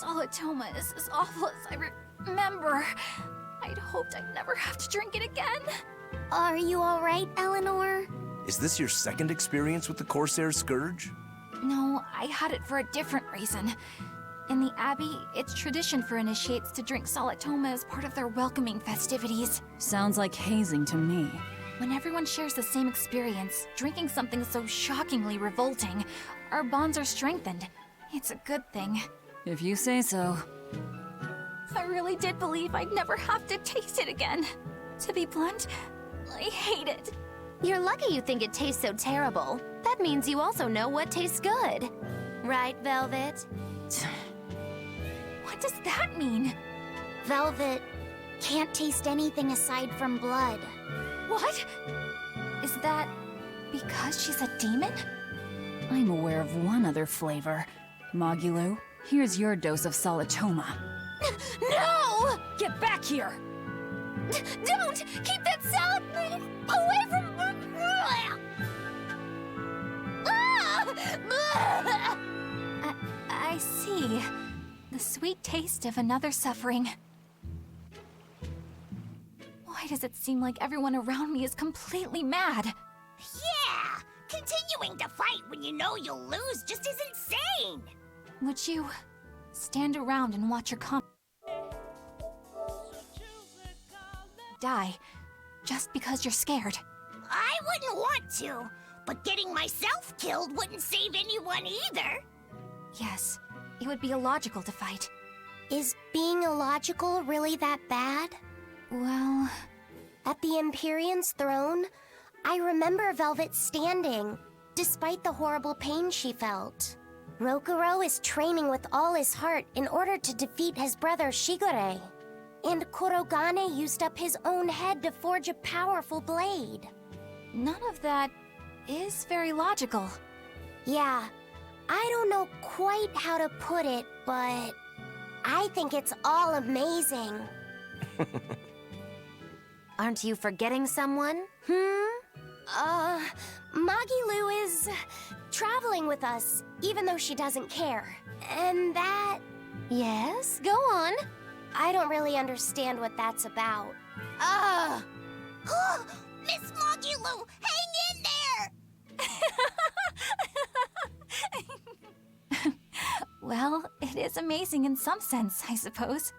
Solatoma is as awful as I remember. I'd hoped I'd never have to drink it again. Are you alright, Eleanor? Is this your second experience with the Corsair Scourge? No, I had it for a different reason. In the Abbey, it's tradition for initiates to drink Solatoma as part of their welcoming festivities. Sounds like hazing to me. When everyone shares the same experience, drinking something so shockingly revolting, our bonds are strengthened. It's a good thing. If you say so. I really did believe I'd never have to taste it again. To be blunt, I hate it. You're lucky you think it tastes so terrible. That means you also know what tastes good. Right, Velvet? What does that mean? Velvet can't taste anything aside from blood. What? Is that because she's a demon? I'm aware of one other flavor. Magulu, here's your dose of Solatoma. No! Get back here! Don't! Keep that salad away from... I see. The sweet taste of another suffering. Why does it seem like everyone around me is completely mad? Yeah! Continuing to fight when you know you'll lose just is insane! Would you stand around and watch your die just because you're scared? I wouldn't want to, but getting myself killed wouldn't save anyone either. Yes, it would be illogical to fight. Is being illogical really that bad? Well... At the Empyrean's throne, I remember Velvet standing, despite the horrible pain she felt. Rokuro is training with all his heart in order to defeat his brother Shigure. And Kurogane used up his own head to forge a powerful blade. None of that is very logical. Yeah, I don't know quite how to put it, but I think it's all amazing. Aren't you forgetting someone? Magilu is traveling with us, even though she doesn't care. And that... Yes, go on. I don't really understand what that's about. Miss Magilu, hang in there! Well, it is amazing in some sense, I suppose.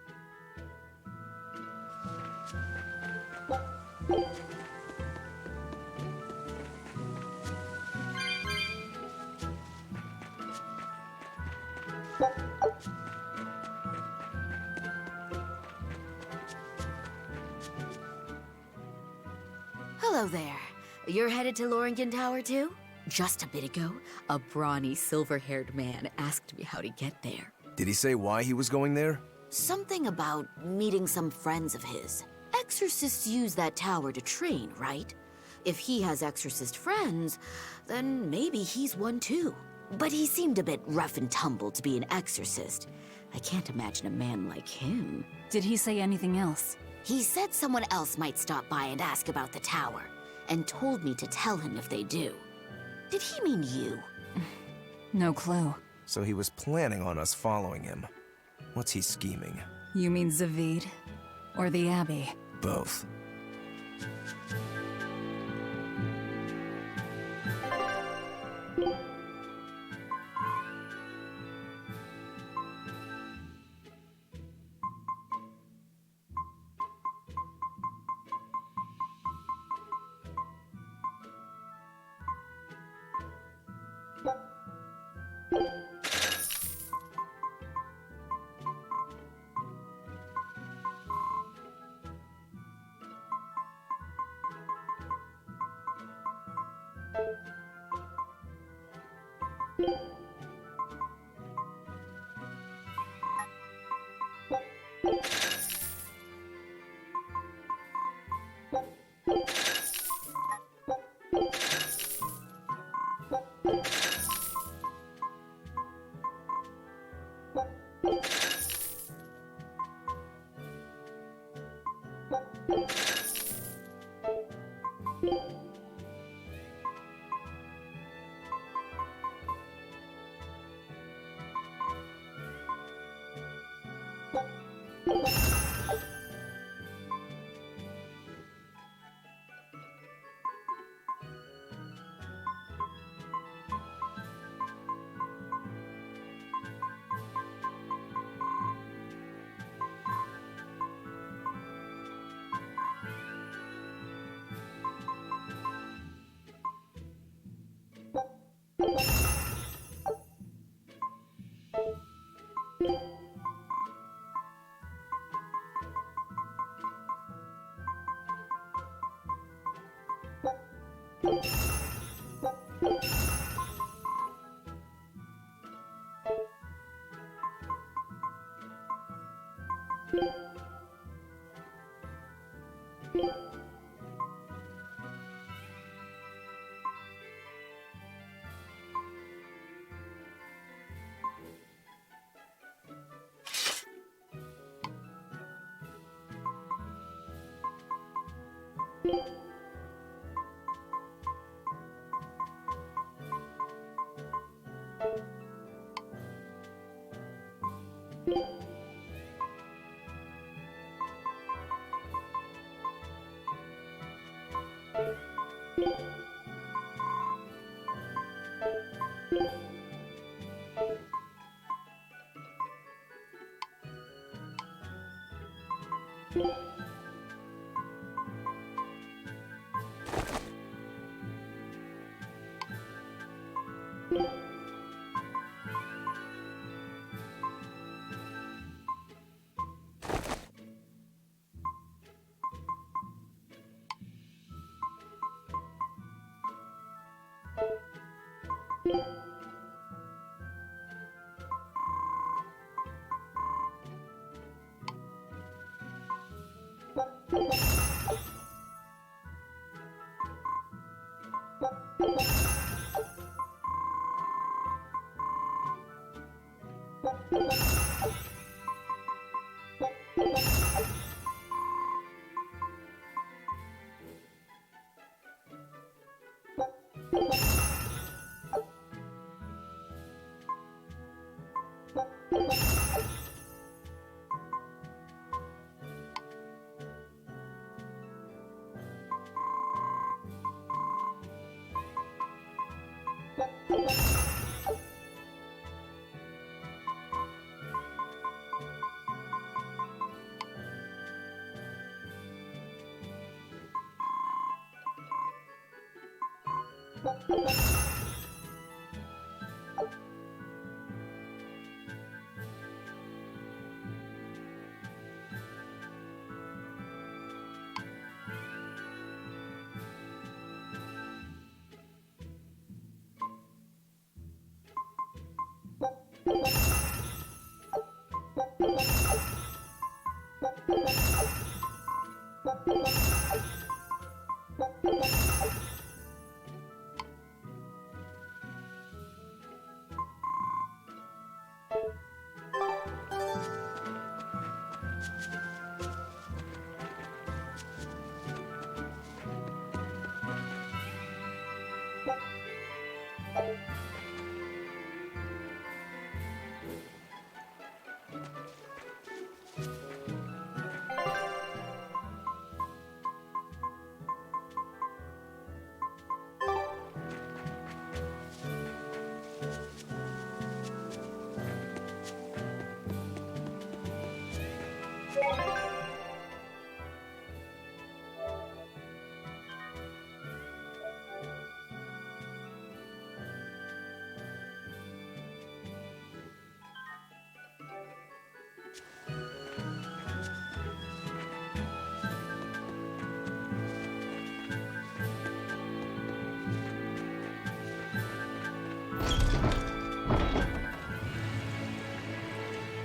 Hello there. You're headed to Loringen Tower too? Just a bit ago, a brawny, silver-haired man asked me how to get there. Did he say why he was going there? Something about meeting some friends of his. Exorcists use that tower to train, right? If he has exorcist friends, then maybe he's one too. But he seemed a bit rough and tumble to be an exorcist. I can't imagine a man like him. Did he say anything else? He said someone else might stop by and ask about the tower, and told me to tell him if they do. Did he mean you? No clue. So he was planning on us following him. What's he scheming? You mean Zavid? Or the Abbey? Both.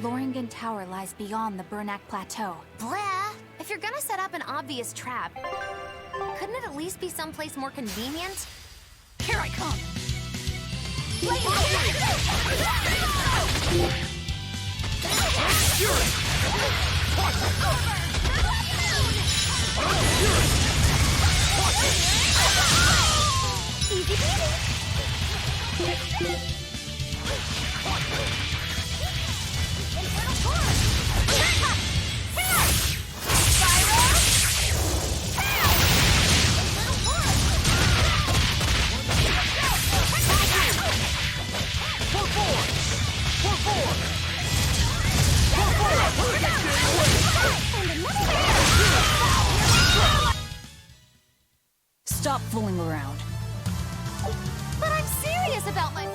Loringen Tower lies beyond the Bernac Plateau. Blah! If you're gonna set up an obvious trap, couldn't it at least be someplace more convenient? Here I come! Easy peasy. Infernal Torus! Attack! Hair! Spyro! Hair! Infernal Torus! Stop fooling around. But I'm serious about my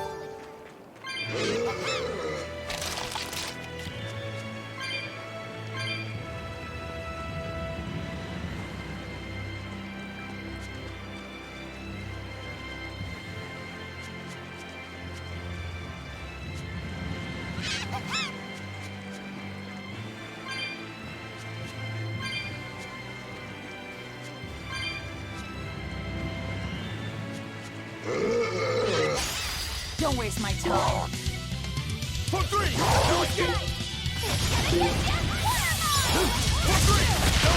Don't waste my time. For three! No escape! For three! No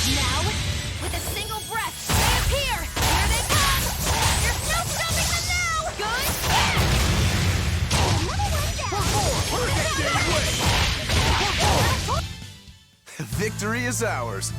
Now, with a single breath, they appear! Here they come! There's no stopping them now! Good? Another one down! Victory is ours.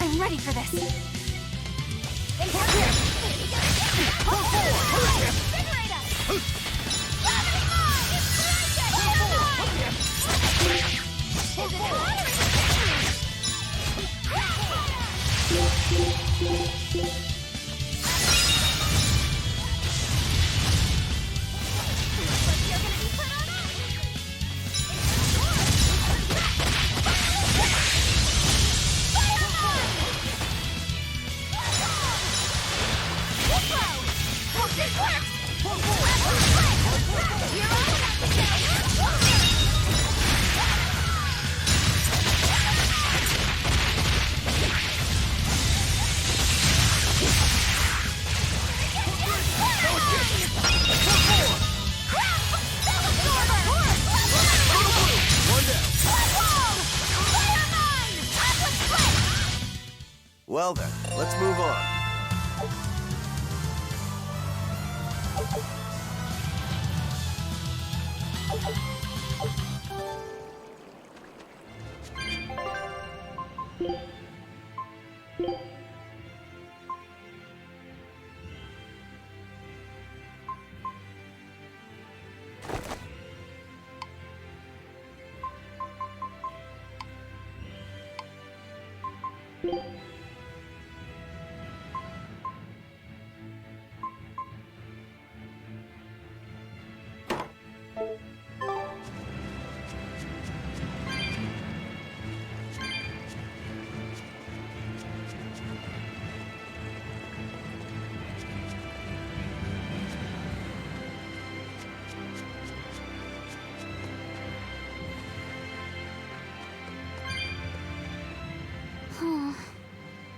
I'm ready for this. Well then, let's move on.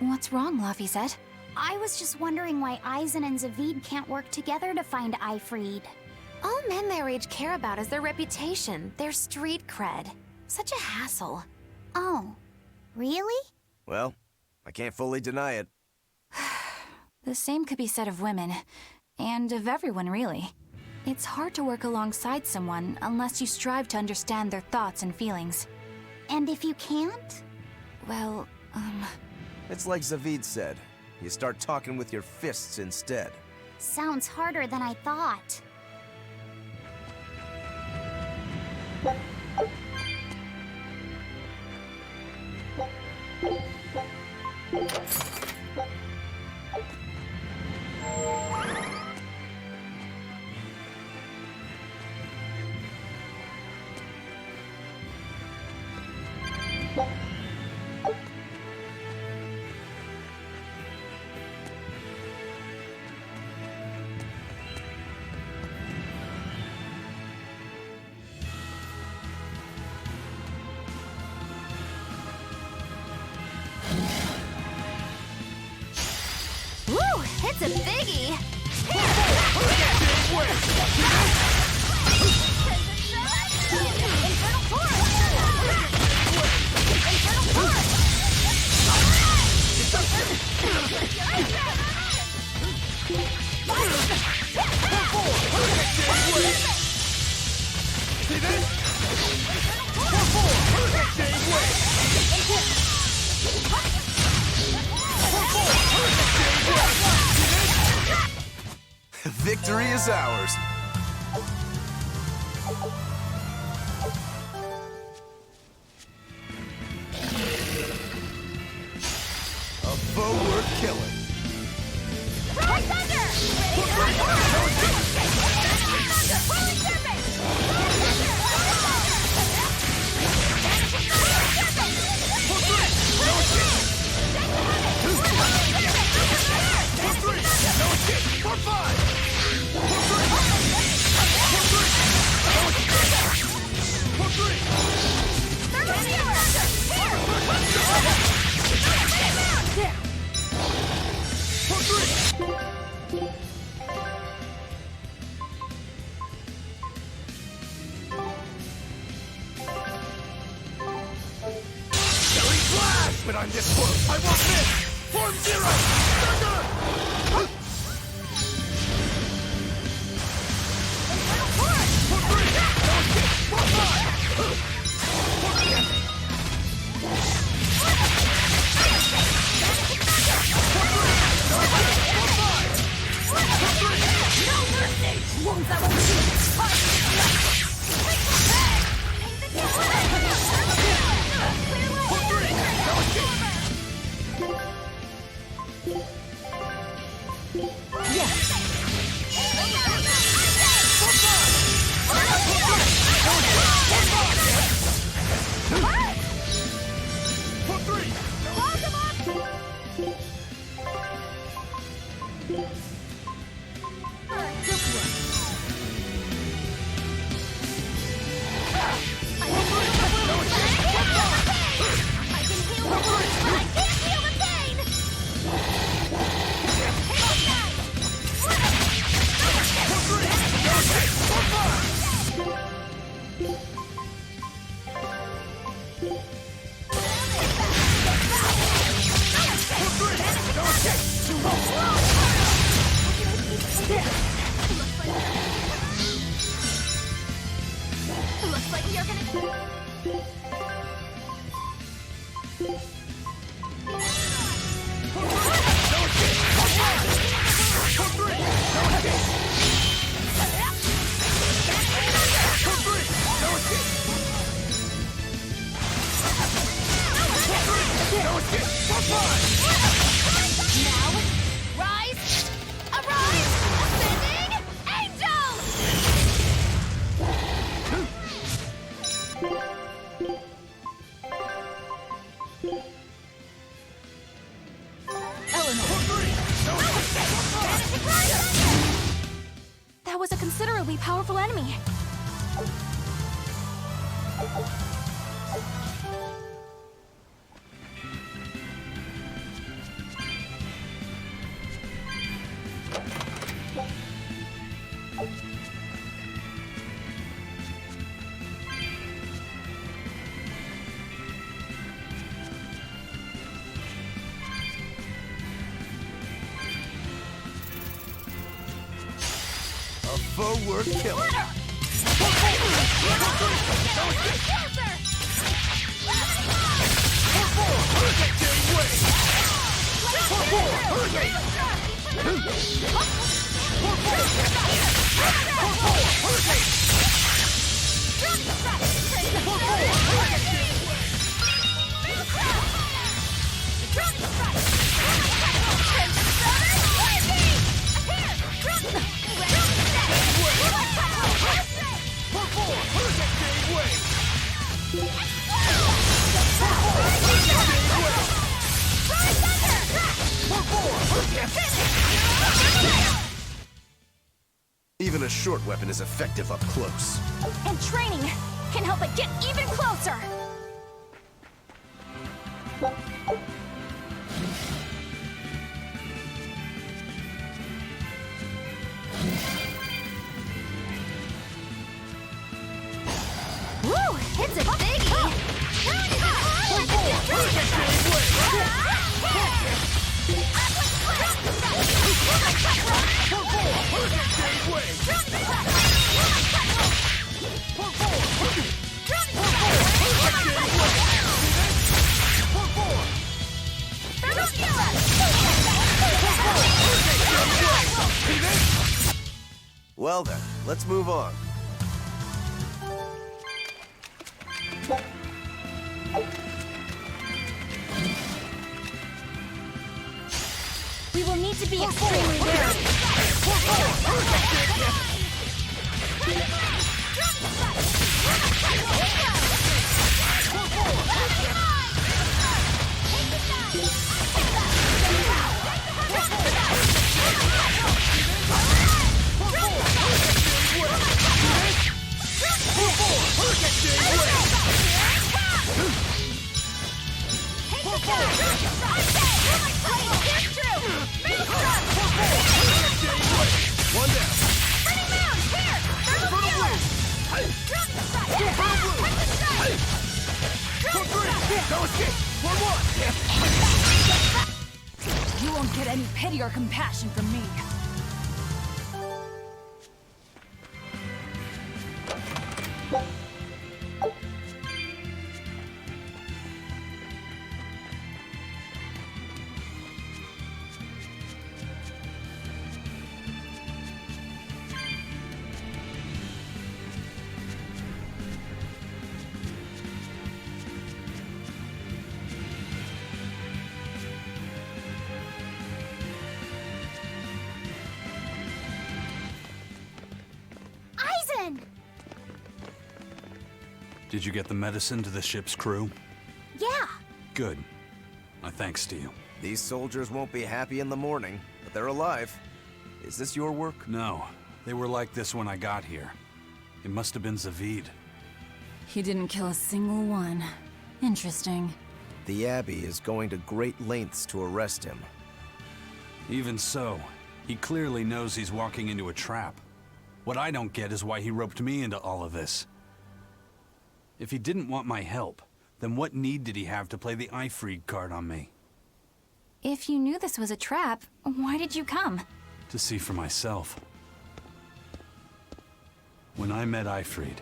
What's wrong, Laphicet? I was just wondering why Aizen and Zavid can't work together to find Aifreed. All men their age care about is their reputation, their street cred. Such a hassle. Oh, really? Well, I can't fully deny it. The same could be said of women, and of everyone, really. It's hard to work alongside someone unless you strive to understand their thoughts and feelings. And if you can't? Well, It's like Zavid said. You start talking with your fists instead. Sounds harder than I thought. Woo! It's a biggie! See this? Victory is ours. A foe worth killing. But I'm this close. I won't miss. Form zero. Thunder! For three. For five. Looks like you're gonna... Now, rise! Arise! Ascending angels! That was a considerably powerful enemy. A foe worth killing. Even a short weapon is effective up close. And training can help it get even closer! Woo! It's a biggie! Well then, let's move on. We will need to be extremely wary. One down. No escape. 1-1. You won't get any pity or compassion from me. Did you get the medicine to the ship's crew? Yeah. Good. My thanks to you. These soldiers won't be happy in the morning, but they're alive. Is this your work? No. They were like this when I got here. It must have been Zavid. He didn't kill a single one. Interesting. The Abbey is going to great lengths to arrest him. Even so, he clearly knows he's walking into a trap. What I don't get is why he roped me into all of this. If he didn't want my help, then what need did he have to play the Ifried card on me? If you knew this was a trap, why did you come? To see for myself. When I met Ifried,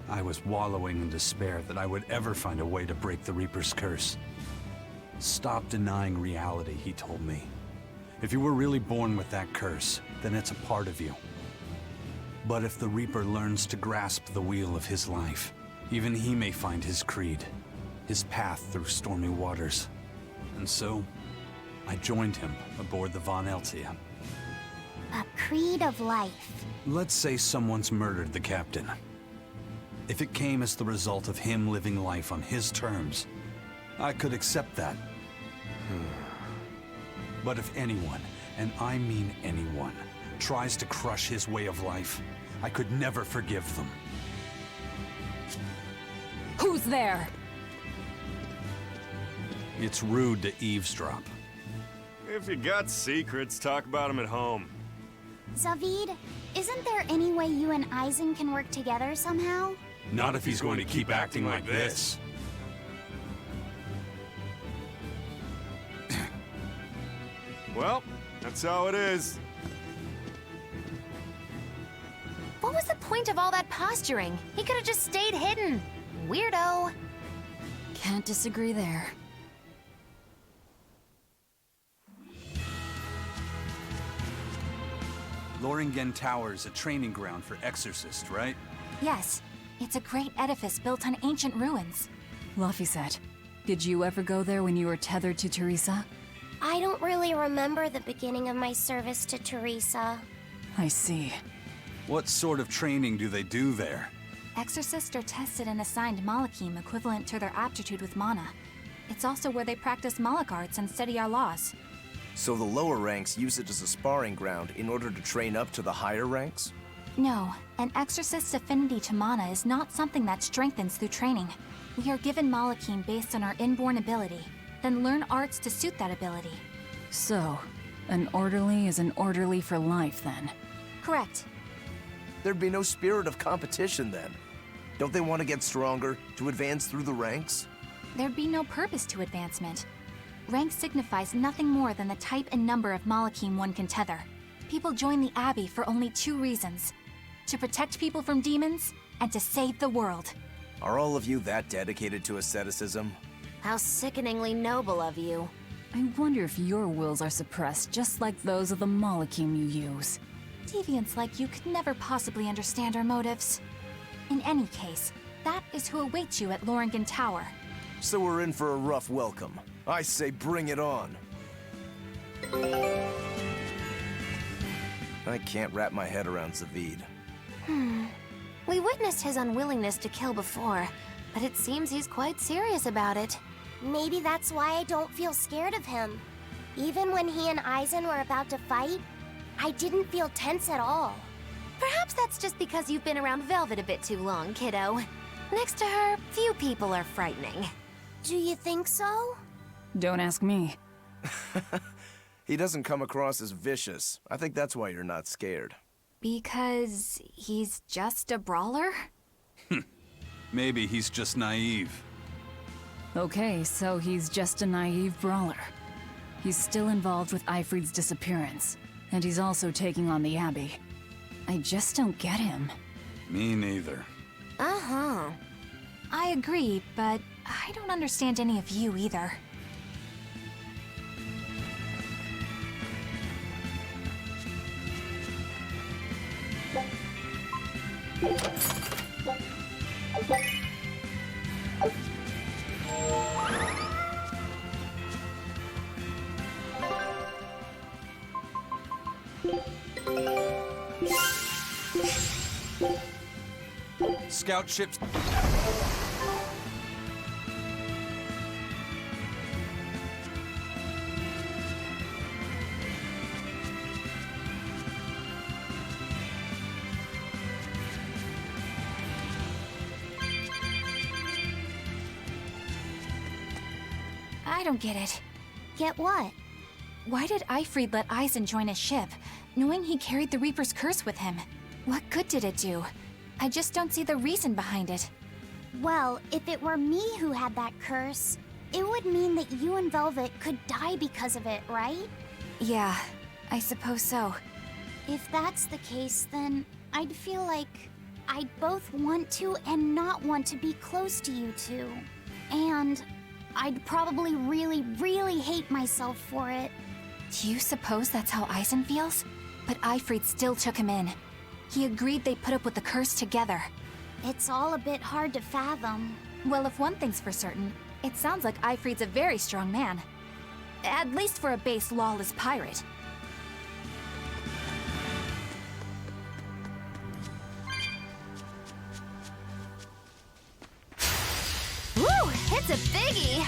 I was wallowing in despair that I would ever find a way to break the Reaper's curse. Stop denying reality, he told me. If you were really born with that curse, then it's a part of you. But if the Reaper learns to grasp the wheel of his life, even he may find his creed, his path through stormy waters. And so, I joined him aboard the Von Eltia. A creed of life. Let's say someone's murdered the captain. If it came as the result of him living life on his terms, I could accept that. But if anyone, and I mean anyone, tries to crush his way of life, I could never forgive them. Who's there? It's rude to eavesdrop. If you got secrets, talk about them at home. Zavid, isn't there any way you and Eisen can work together somehow? Not if he's going to keep acting like this. Well, that's how it is. What was the point of all that posturing? He could have just stayed hidden. Weirdo. Can't disagree there. Loringen Tower's a training ground for exorcists, right? Yes, it's a great edifice built on ancient ruins. Laphicet, did you ever go there when you were tethered to Teresa? I don't really remember the beginning of my service to Teresa. I see. What sort of training do they do there? Exorcists are tested and assigned Malachim equivalent to their aptitude with mana. It's also where they practice Malach arts and study our laws. So the lower ranks use it as a sparring ground in order to train up to the higher ranks? No, an exorcist's affinity to mana is not something that strengthens through training. We are given Malachim based on our inborn ability, then learn arts to suit that ability. So, an orderly is an orderly for life, then? Correct. There'd be no spirit of competition then. Don't they want to get stronger, to advance through the ranks? There'd be no purpose to advancement. Rank signifies nothing more than the type and number of Malachim one can tether. People join the Abbey for only 2 reasons: to protect people from demons, and to save the world. Are all of you that dedicated to asceticism? How sickeningly noble of you. I wonder if your wills are suppressed just like those of the Malachim you use. Deviants like you could never possibly understand our motives. In any case, that is who awaits you at Loringen Tower. So we're in for a rough welcome. I say bring it on. I can't wrap my head around Zavid. We witnessed his unwillingness to kill before, but it seems he's quite serious about it. Maybe that's why I don't feel scared of him. Even when he and Eisen were about to fight, I didn't feel tense at all. Perhaps that's just because you've been around Velvet a bit too long, kiddo. Next to her, few people are frightening. Do you think so? Don't ask me. He doesn't come across as vicious. I think that's why you're not scared. Because he's just a brawler? Maybe he's just naive. Okay, so he's just a naive brawler. He's still involved with Ifrid's disappearance, and he's also taking on the Abbey. I just don't get him. Me neither. Uh-huh. I agree, but I don't understand any of you either. Scout ships. I don't get it. Get what? Why did Ifrid let Eisen join his ship, knowing he carried the Reaper's curse with him? What good did it do? I just don't see the reason behind it. Well, if it were me who had that curse, it would mean that you and Velvet could die because of it, right? Yeah, I suppose so. If that's the case, then I'd feel like I'd both want to and not want to be close to you two. And I'd probably really, really hate myself for it. Do you suppose that's how Eisen feels? But Ifrid still took him in. He agreed they put up with the curse together. It's all a bit hard to fathom. Well, if one thing's for certain, it sounds like Ifrid's a very strong man. At least for a base lawless pirate. Woo! It's a biggie!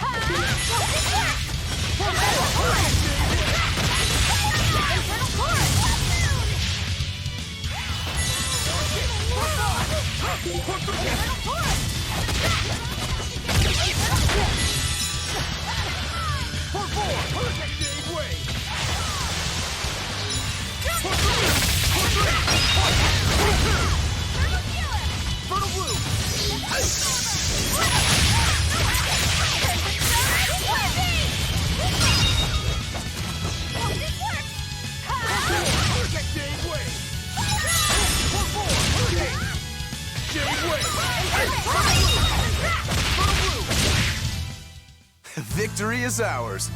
Victory is ours.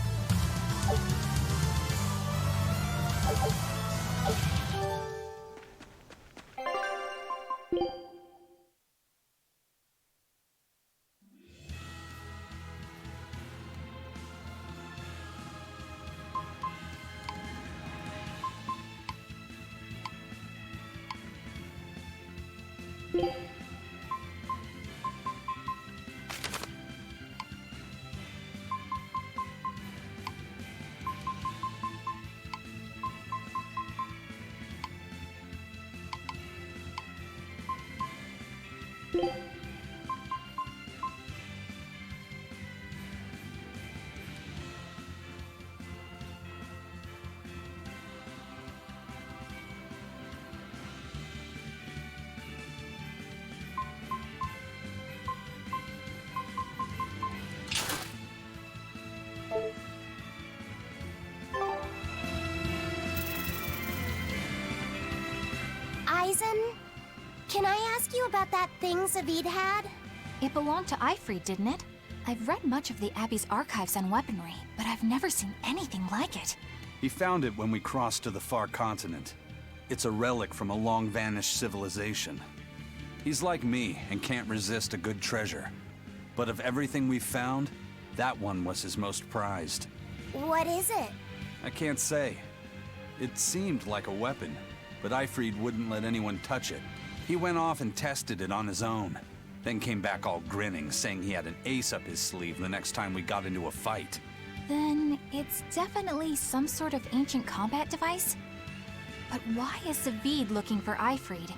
Eisen, can I ask you about that thing Zavid had? It belonged to Ifrid, didn't it? I've read much of the Abbey's archives on weaponry, but I've never seen anything like it. He found it when we crossed to the far continent. It's a relic from a long-vanished civilization. He's like me and can't resist a good treasure. But of everything we've found, that one was his most prized. What is it? I can't say. It seemed like a weapon, but Ifrid wouldn't let anyone touch it. He went off and tested it on his own, then came back all grinning, saying he had an ace up his sleeve the next time we got into a fight. Then it's definitely some sort of ancient combat device? But why is Zavid looking for Ifrid?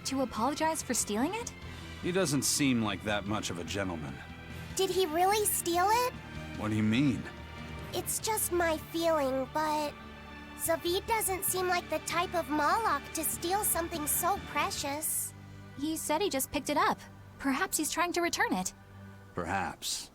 To apologize for stealing it? He doesn't seem like that much of a gentleman. Did he really steal it? What do you mean? It's just my feeling, but Zavid doesn't seem like the type of Malak to steal something so precious. He said he just picked it up. Perhaps he's trying to return it. Perhaps.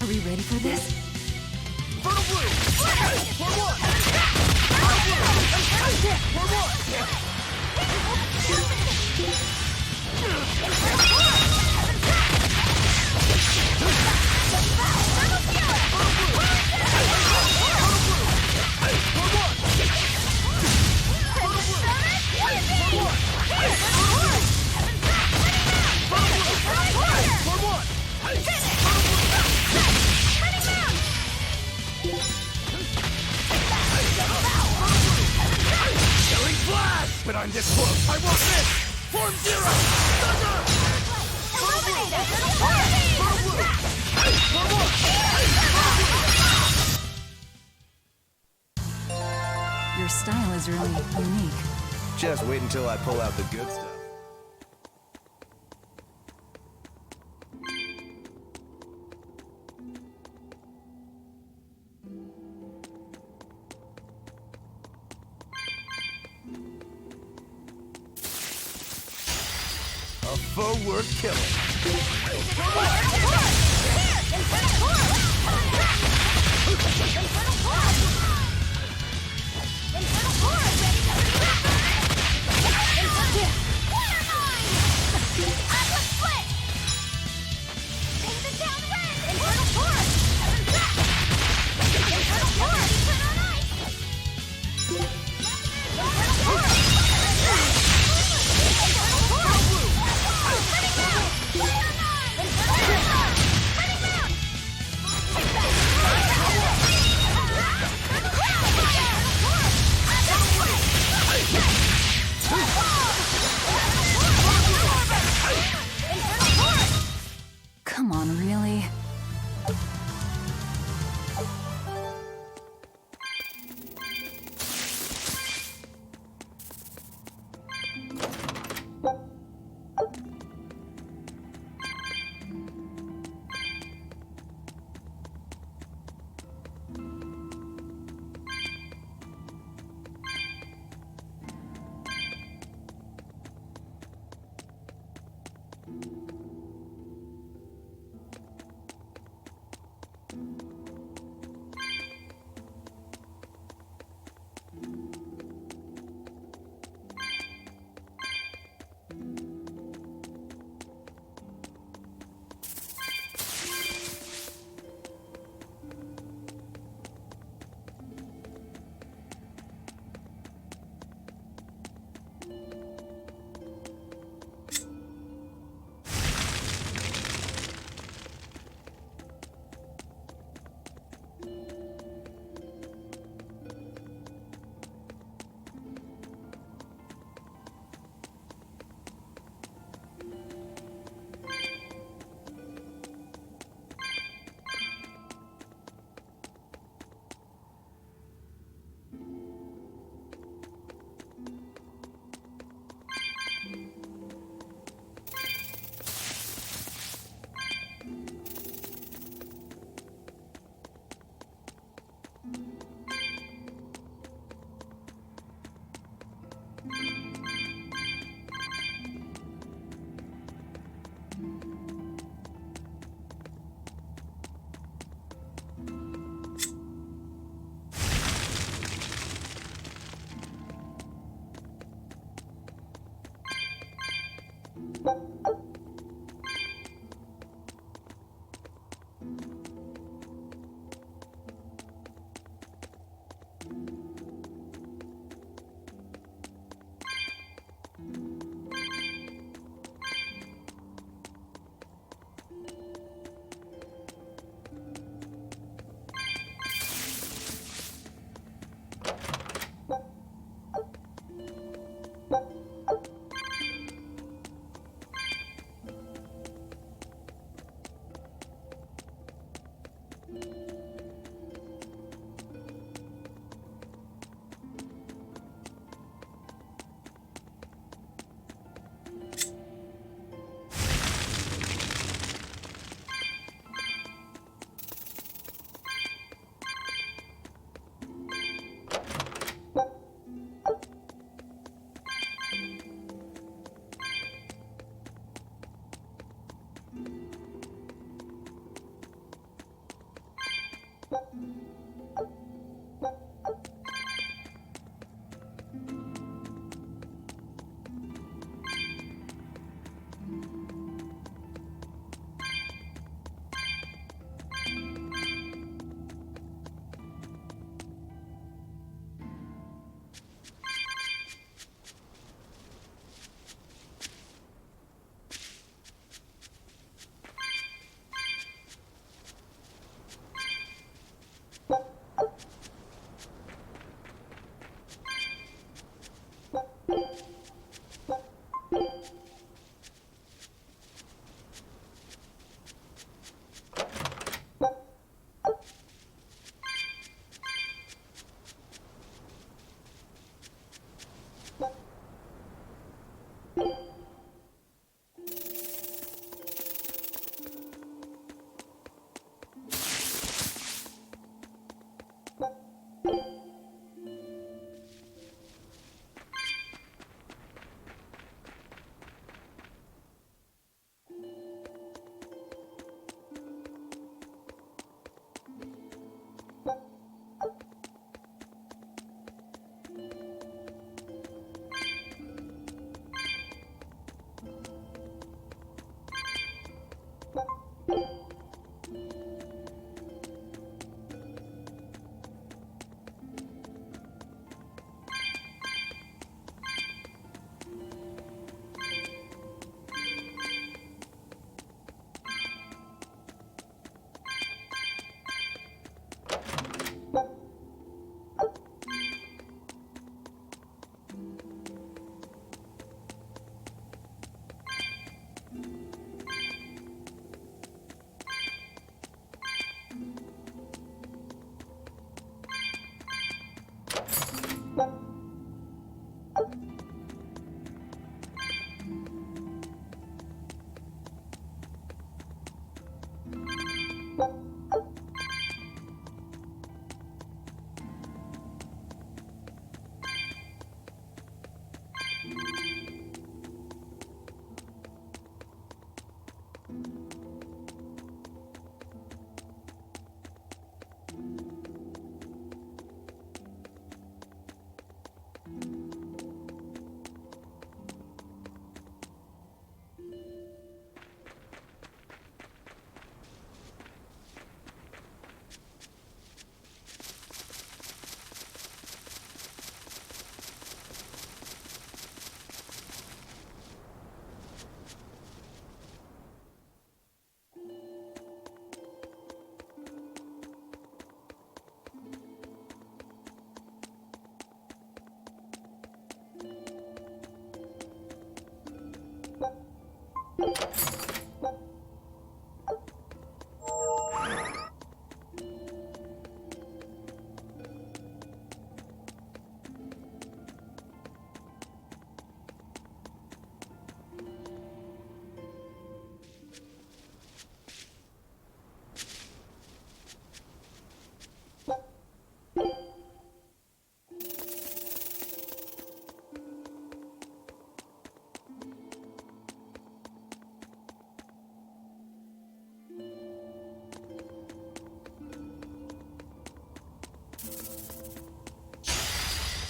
Are we ready for this? But I'm this close. I won't miss! Form zero! Your style is really unique. Just wait until I pull out the good stuff. A foe worth killing.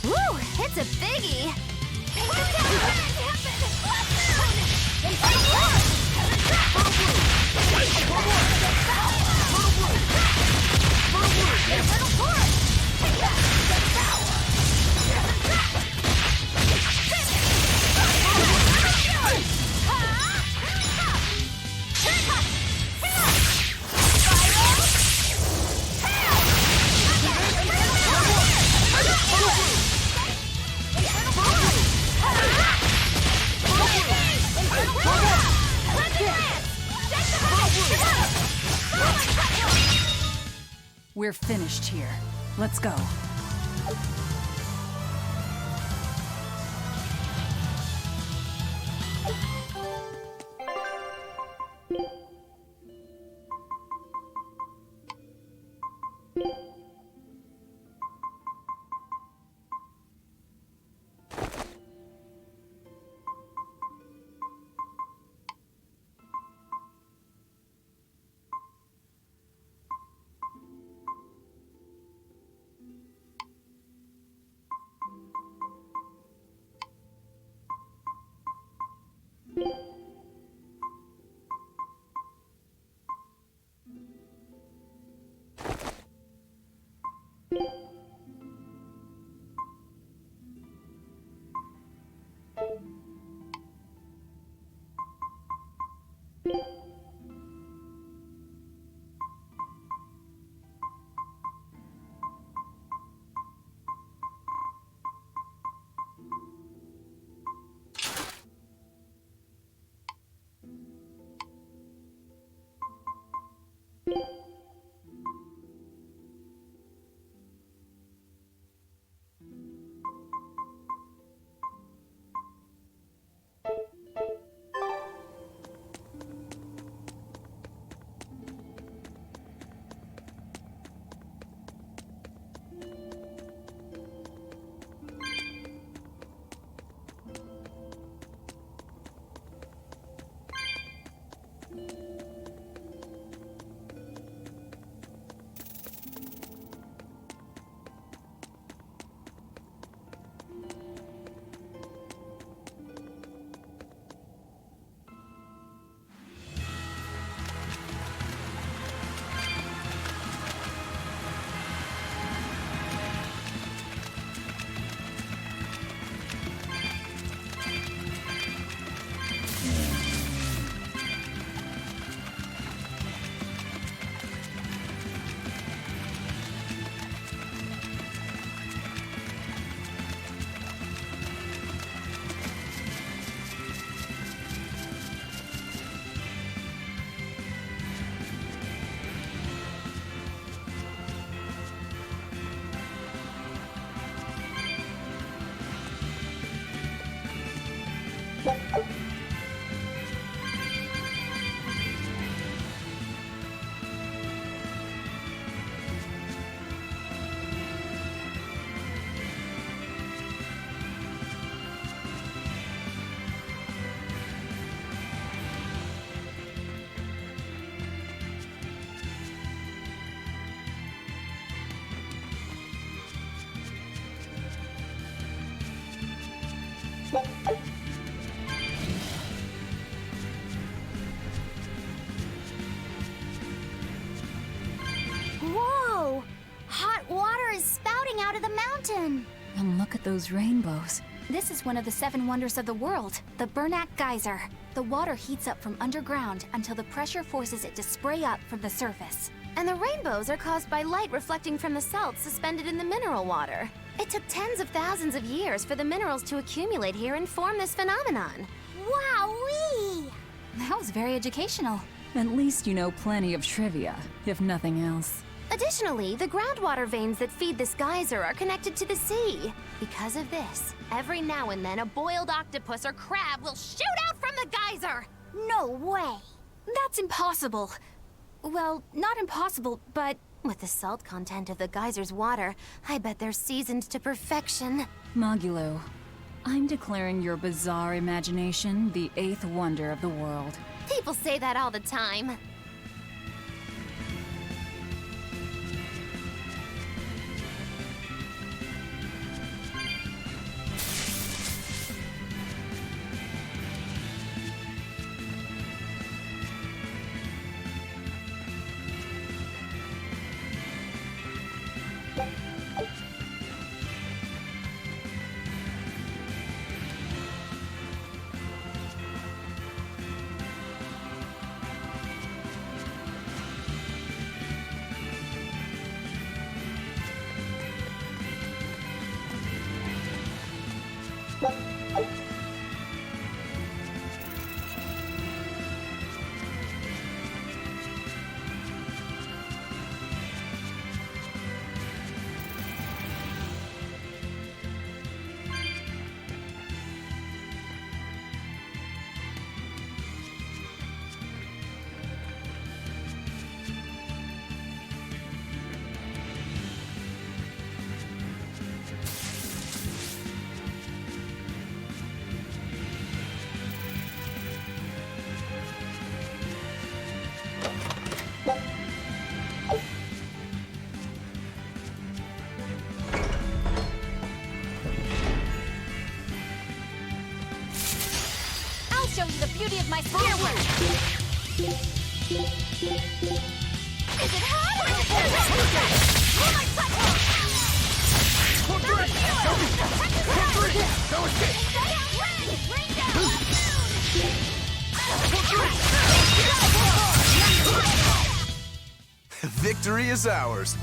Woo! It's a biggie! Look out! We're finished here. Let's go. Whoa! Hot water is spouting out of the mountain! And look at those rainbows. This is one of the 7 wonders of the world, the Bernac Geyser. The water heats up from underground until the pressure forces it to spray up from the surface. And the rainbows are caused by light reflecting from the salts suspended in the mineral water. It took tens of thousands of years for the minerals to accumulate here and form this phenomenon. Wowee! That was very educational. At least you know plenty of trivia, if nothing else. Additionally, the groundwater veins that feed this geyser are connected to the sea. Because of this, every now and then a boiled octopus or crab will shoot out from the geyser! No way! That's impossible. Well, not impossible, but With the salt content of the geyser's water, I bet they're seasoned to perfection. Mogulo, I'm declaring your bizarre imagination the 8th wonder of the world. People say that all the time. I'll show you the beauty of my spear work. Is it hot or is it cold? Pull my platform! Rain down! Victory is ours.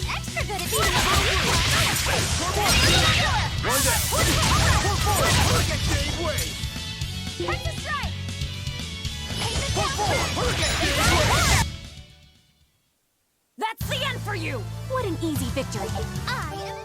Extra good at being One down. Hurricane gave way. Texas strike! That's the end for you! What an easy victory. I am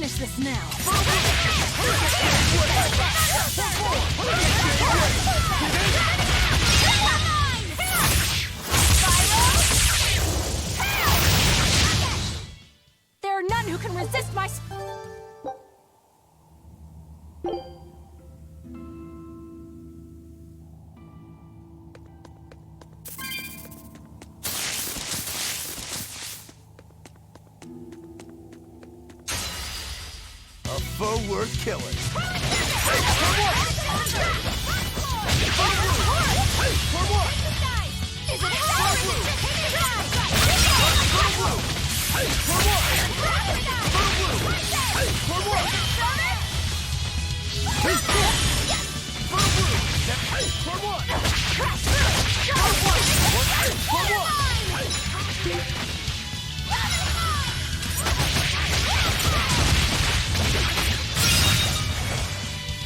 finish this now. There are none who can resist my... A foe worth killing.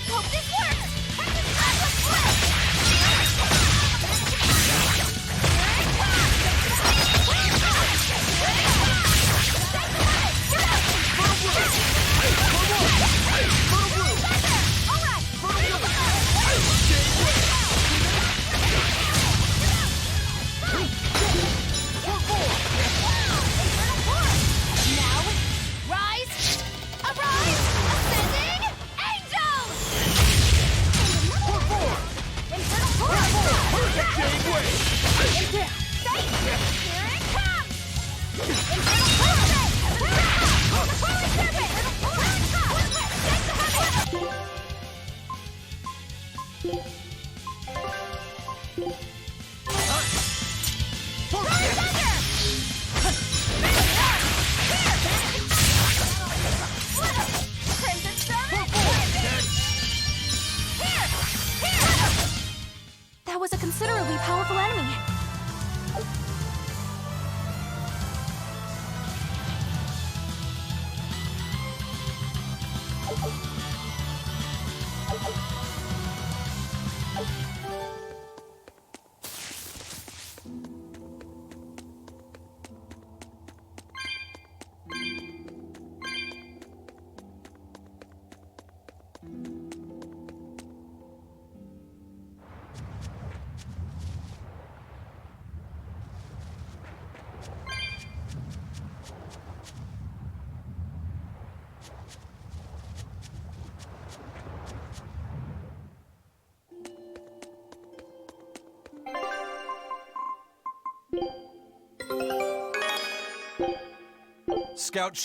Hope this works! That was a considerably powerful enemy. Scout.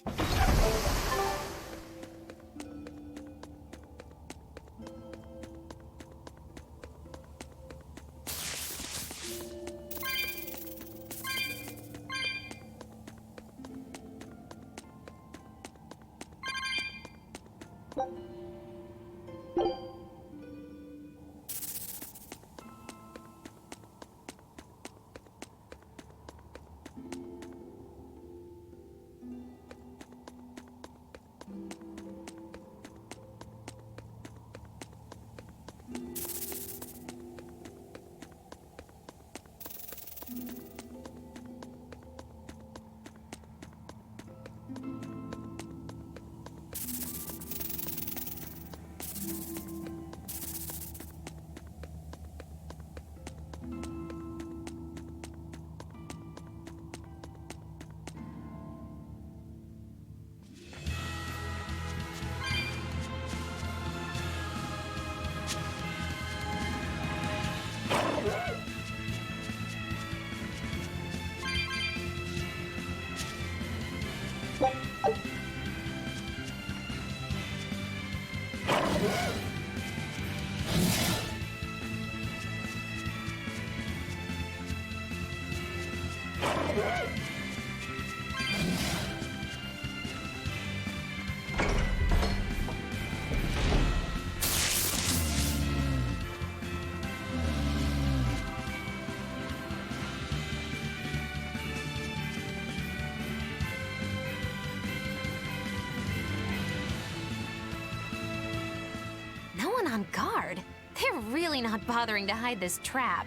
On guard? They're really not bothering to hide this trap.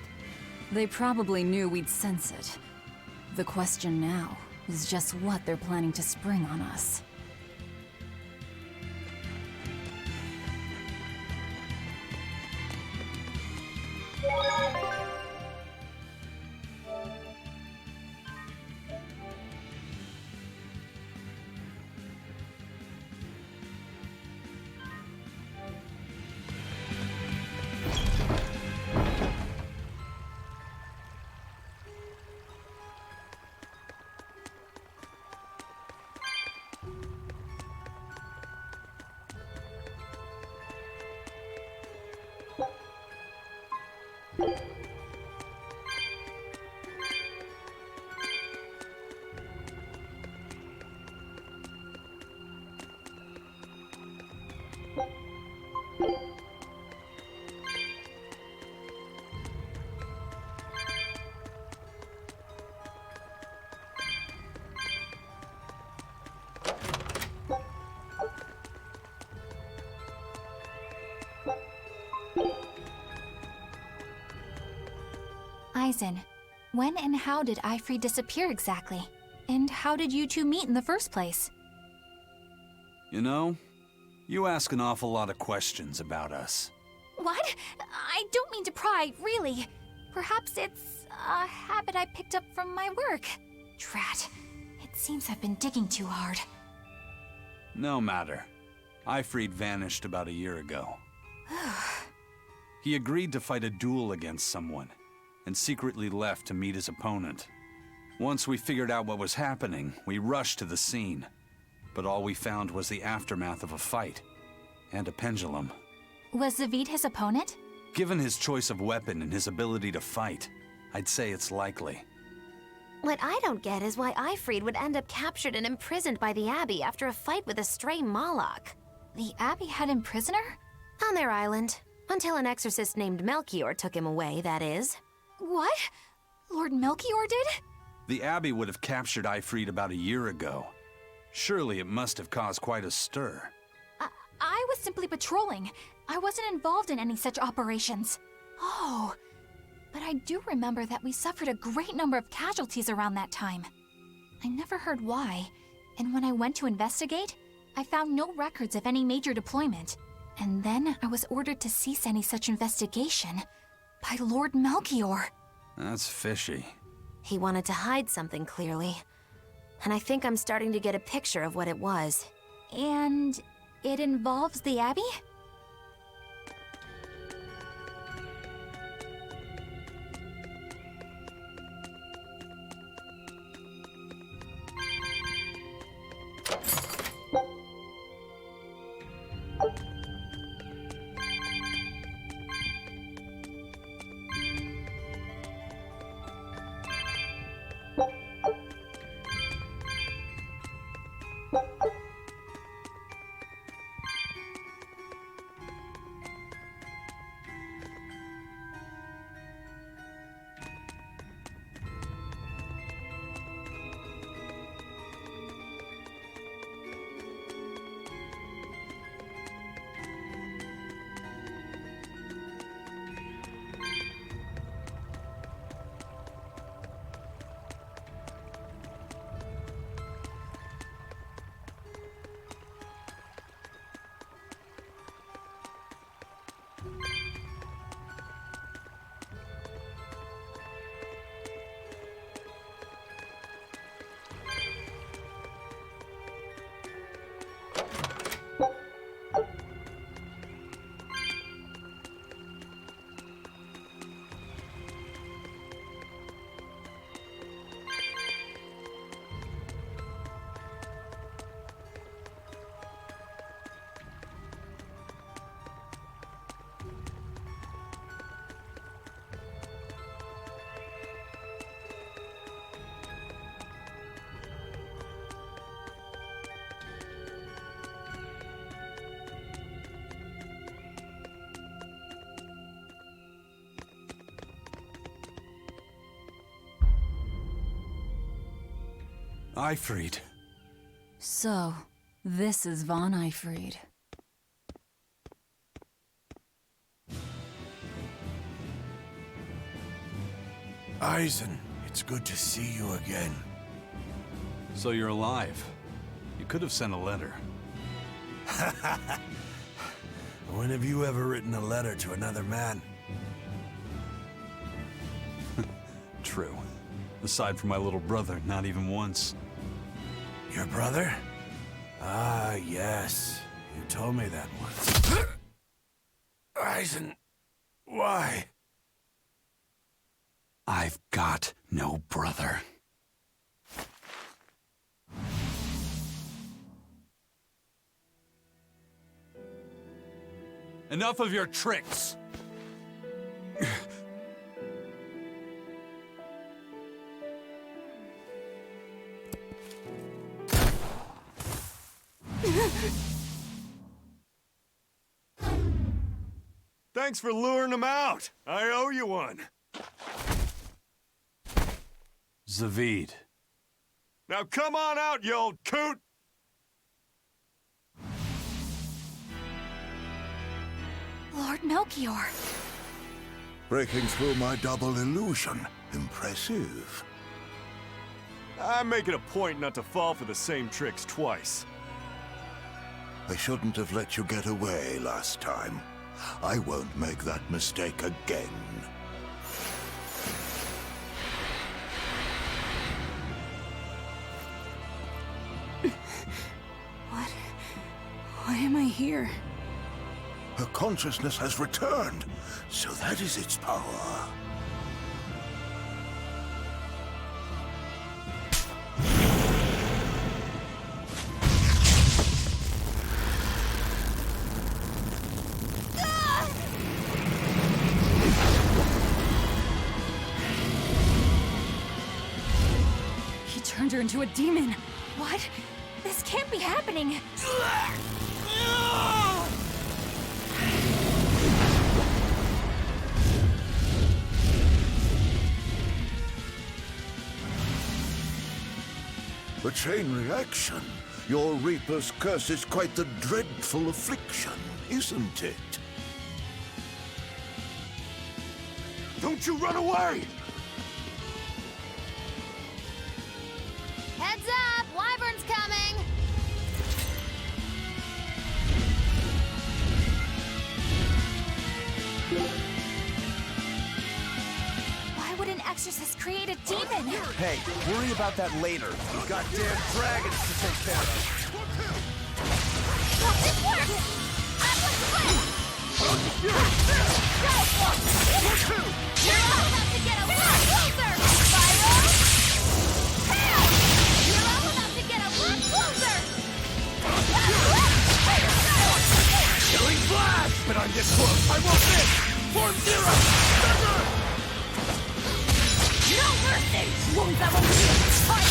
They probably knew we'd sense it. The question now is just what they're planning to spring on us. Eisen, when and how did Ifrid disappear exactly? And how did you two meet in the first place? You know, you ask an awful lot of questions about us. What? I don't mean to pry, really. Perhaps it's a habit I picked up from my work. Drat. It seems I've been digging too hard. No matter. Ifrid vanished about a year ago. He agreed to fight a duel against someone, and secretly left to meet his opponent. Once we figured out what was happening, we rushed to the scene. But all we found was the aftermath of a fight, and a pendulum. Was Zavid his opponent? Given his choice of weapon and his ability to fight, I'd say it's likely. What I don't get is why Ifrid would end up captured and imprisoned by the Abbey after a fight with a stray Moloch. The Abbey had him prisoner? On their island. Until an exorcist named Melchior took him away, that is. What? Lord Melchior did? The Abbey would have captured Ifrid about a year ago. Surely it must have caused quite a stir. I was simply patrolling. I wasn't involved in any such operations. Oh, but I do remember that we suffered a great number of casualties around that time. I never heard why, and when I went to investigate, I found no records of any major deployment. And then I was ordered to cease any such investigation by Lord Melchior. That's fishy. He wanted to hide something, clearly. And I think I'm starting to get a picture of what it was. And it involves the Abbey? Ifrid. So, this is Von Ifrid. Eisen, it's good to see you again. So you're alive. You could have sent a letter. When have you ever written a letter to another man? True. Aside from my little brother, not even once. Your brother? Ah, yes. You told me that once. Eisen, why? I've got no brother. Enough of your tricks! Thanks for luring him out. I owe you one. Zavid. Now come on out, you old coot! Lord Melchior. Breaking through my double illusion. Impressive. I make it a point not to fall for the same tricks twice. I shouldn't have let you get away last time. I won't make that mistake again. Why am I here? Her consciousness has returned, so that is its power. He turned her into a demon. What? This can't be happening. A chain reaction. Your Reaper's curse is quite the dreadful affliction, isn't it? Don't you run away! Heads up! Wyvern's coming! Why would an exorcist create a demon? Hey, worry about that later. We've got damn dragons to take care of. This works! I'm with the plan! You're all about to get a lot closer! Spyro! Hell! You're all about to get a lot closer! Killing flash! But I'm this close. I won't miss! Form zero! No mercy! Won't that one be fight?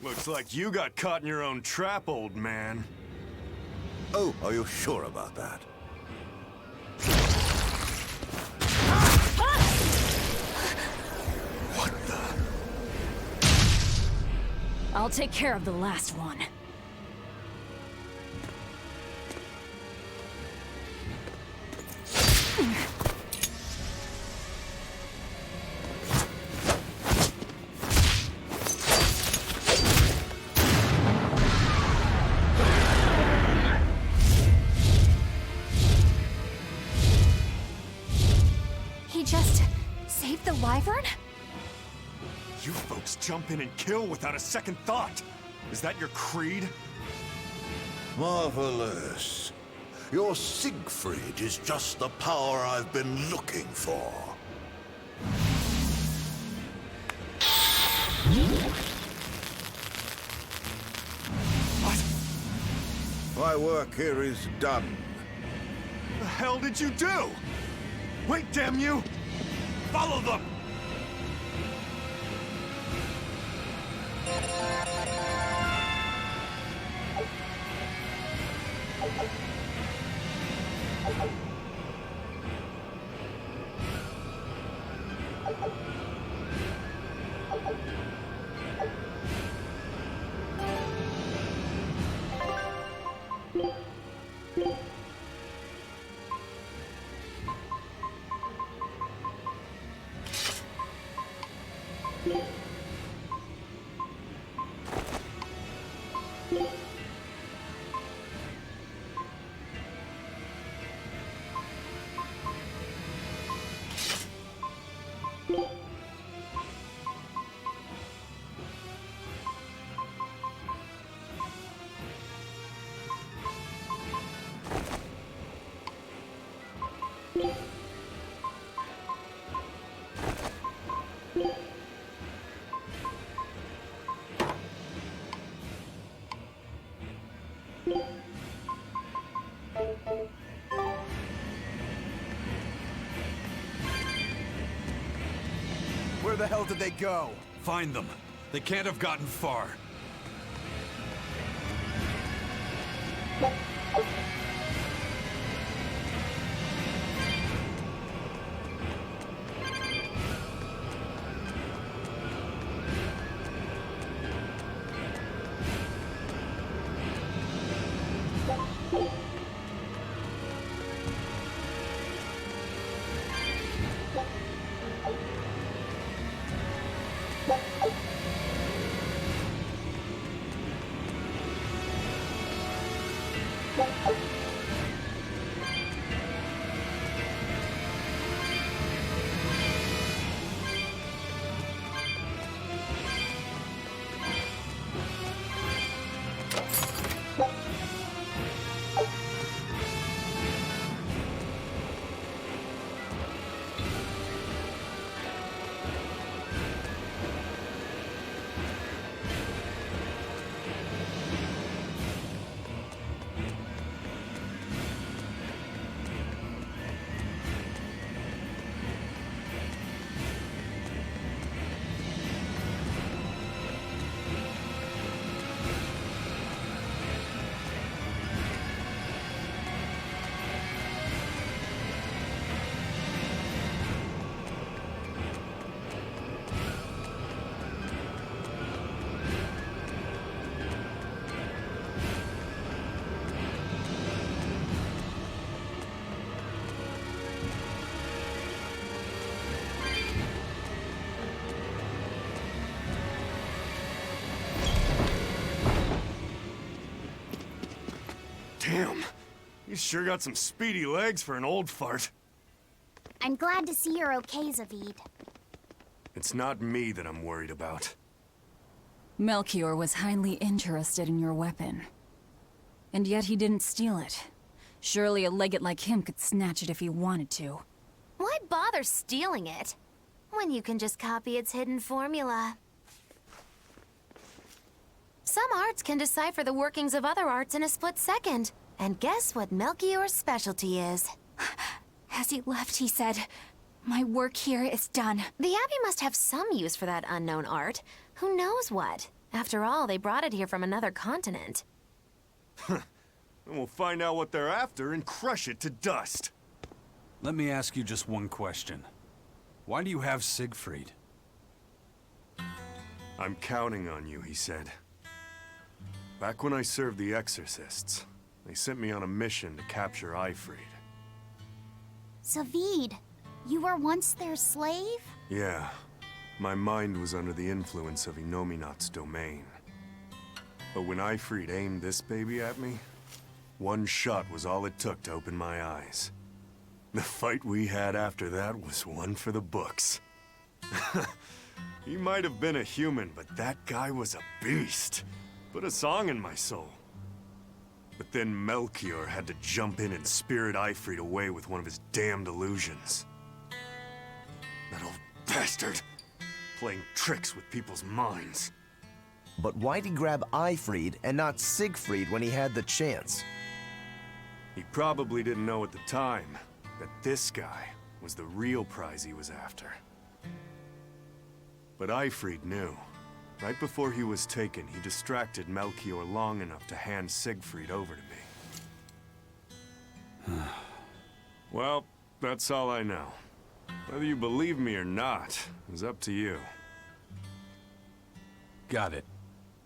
Looks like you got caught in your own trap, old man. Oh, are you sure about that? What the? I'll take care of the last one. He just saved the wyvern? You folks jump in and kill without a second thought. Is that your creed? Marvelous. Your Siegfried is just the power I've been looking for. What? My work here is done. The hell did you do? Wait, damn you! Follow them! Where the hell did they go? Find them. They can't have gotten far. Damn. You sure got some speedy legs for an old fart. I'm glad to see you're okay, Zavid. It's not me that I'm worried about. Melchior was highly interested in your weapon. And yet he didn't steal it. Surely a legate like him could snatch it if he wanted to. Why bother stealing it when you can just copy its hidden formula? Some arts can decipher the workings of other arts in a split second. And guess what Melchior's specialty is? As he left, he said, "My work here is done." The Abbey must have some use for that unknown art. Who knows what? After all, they brought it here from another continent. Then we'll find out what they're after and crush it to dust. Let me ask you just one question. Why do you have Siegfried? I'm counting on you, he said. Back when I served the Exorcists, they sent me on a mission to capture Ifrid. Zavid, you were once their slave? Yeah. My mind was under the influence of Inominat's domain. But when Ifrid aimed this baby at me, one shot was all it took to open my eyes. The fight we had after that was one for the books. He might have been a human, but that guy was a beast. Put a song in my soul. But then Melchior had to jump in and spirit Ifrid away with one of his damned illusions. That old bastard! Playing tricks with people's minds. But why'd he grab Ifrid and not Siegfried when he had the chance? He probably didn't know at the time that this guy was the real prize he was after. But Ifrid knew. Right before he was taken, he distracted Melchior long enough to hand Siegfried over to me. Well, that's all I know. Whether you believe me or not is up to you. Got it.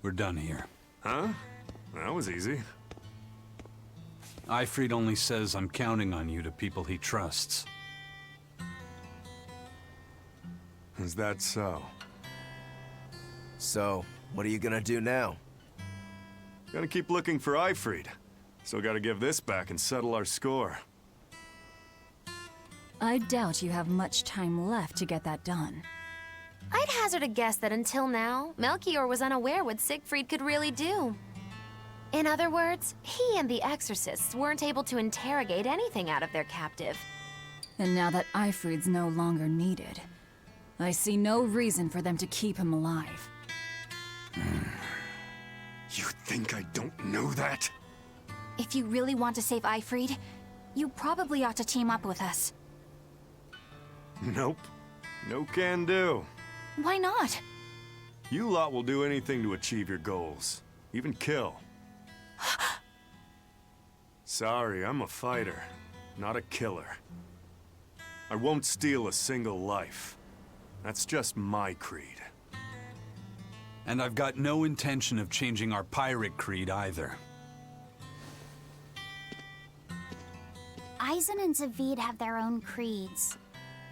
We're done here. Huh? That was easy. Ifrid only says I'm counting on you to people he trusts. Is that so? So, what are you gonna do now? Gotta keep looking for Ifrid. Still gotta give this back and settle our score. I doubt you have much time left to get that done. I'd hazard a guess that until now, Melchior was unaware what Siegfried could really do. In other words, he and the Exorcists weren't able to interrogate anything out of their captive. And now that Ifrid's no longer needed, I see no reason for them to keep him alive. You think I don't know that? If you really want to save Ifrid, you probably ought to team up with us. Nope. No can do. Why not? You lot will do anything to achieve your goals. Even kill. Sorry, I'm a fighter, not a killer. I won't steal a single life. That's just my creed. And I've got no intention of changing our pirate creed either. Eisen and Zavid have their own creeds.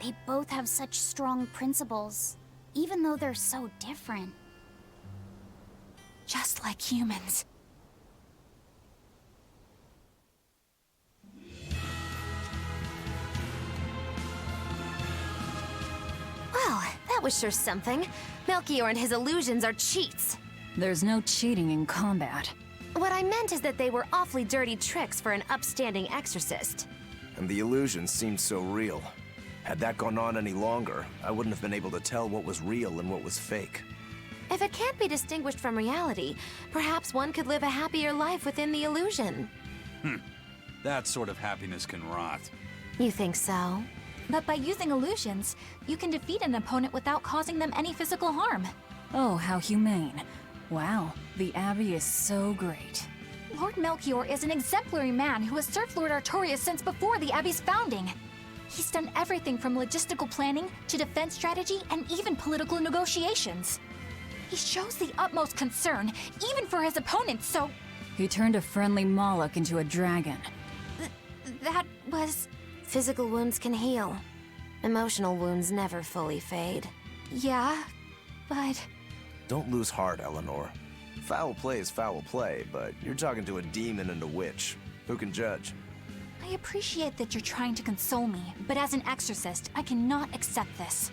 They both have such strong principles, even though they're so different. Just like humans. Well, that was sure something. Melchior and his illusions are cheats. There's no cheating in combat. What I meant is that they were awfully dirty tricks for an upstanding exorcist. And the illusion seemed so real. Had that gone on any longer, I wouldn't have been able to tell what was real and what was fake. If it can't be distinguished from reality, perhaps one could live a happier life within the illusion. That sort of happiness can rot. You think so? But by using illusions, you can defeat an opponent without causing them any physical harm. Oh, how humane. Wow, the Abbey is so great. Lord Melchior is an exemplary man who has served Lord Artorias since before the Abbey's founding. He's done everything from logistical planning to defense strategy and even political negotiations. He shows the utmost concern, even for his opponents, so... He turned a friendly Moloch into a dragon. That was... Physical wounds can heal. Emotional wounds never fully fade. Yeah, but... Don't lose heart, Eleanor. Foul play is foul play, but you're talking to a demon and a witch. Who can judge? I appreciate that you're trying to console me, but as an exorcist, I cannot accept this.